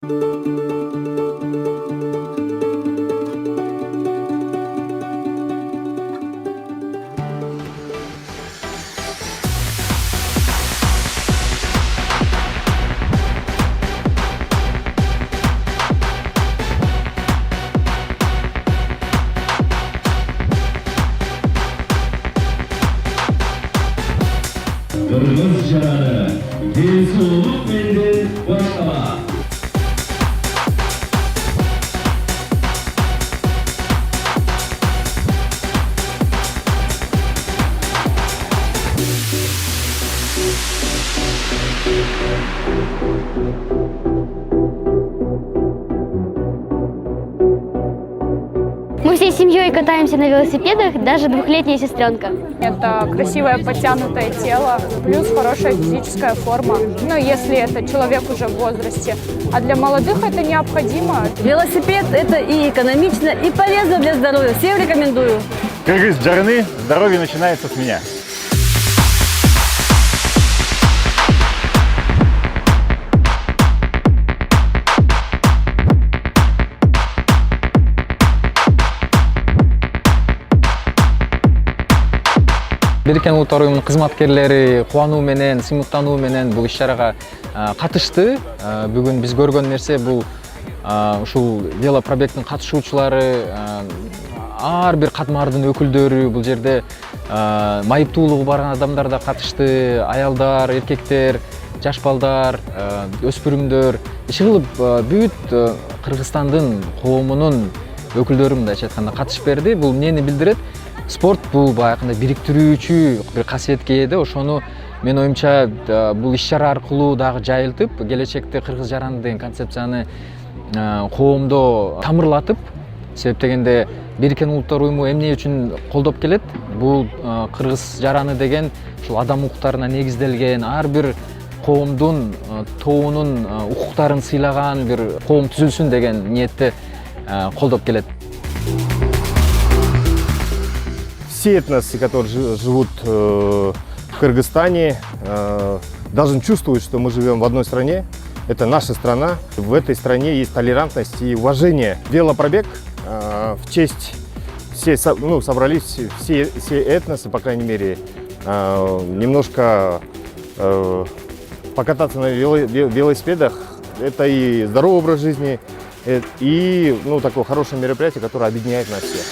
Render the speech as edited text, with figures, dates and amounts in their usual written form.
Kırgız Jarаны денсаулық менен баштала. Мы всей семьей катаемся на велосипедах, даже двухлетняя сестренка. Это красивое подтянутое тело, плюс хорошая физическая форма, ну, если это человек уже в возрасте. А для молодых это необходимо. Велосипед – это и экономично, и полезно для здоровья. Всем рекомендую. Кыргыз Жараны, здоровье начинается с меня. Биркен Улуттар уюмунун кызматкерлери кубануу менен, сыймыктануу менен бул иш-чарага катышты. Бүгүн биз көргөн нерсе бул ушул велопробегтин катышуучулары, ар бир катмардын өкүлдөрү, бул жерде майыптуулугу бар адамдар да катышты, аялдар, эркектер, жаш балдар, өспүрүмдөр. Иши кылып бүт Кыргызстандын коомунун өкүлдөрү мындайча айтканда катышып берди. Бул эмнени билдирет? Спорт бул баягындай бириктирүүчү бир касиетке ээ. Ошону мен оюмча бул иш-чара аркылуу дагы жайылтып, келечекте Кыргыз Жараны деген концепцияны коомдо тамырлатып, себеп дегенде Биркен Улуттар уюму эмне үчүн колдоп келет? Бул Кыргыз Жараны деген ушул адам укуктарына негизделген, ар бир коомдун, тобунун укуктарын сыйлаган бир коом түзүлсүн деген ниетте колдоп келет. Все этносы, которые живут в Кыргызстане, должны чувствовать, что мы живем в одной стране. Это наша страна. В этой стране есть толерантность и уважение. Велопробег в честь, собрались все этносы, по крайней мере, немножко покататься на велосипедах. Это и здоровый образ жизни, и такое хорошее мероприятие, которое объединяет нас всех.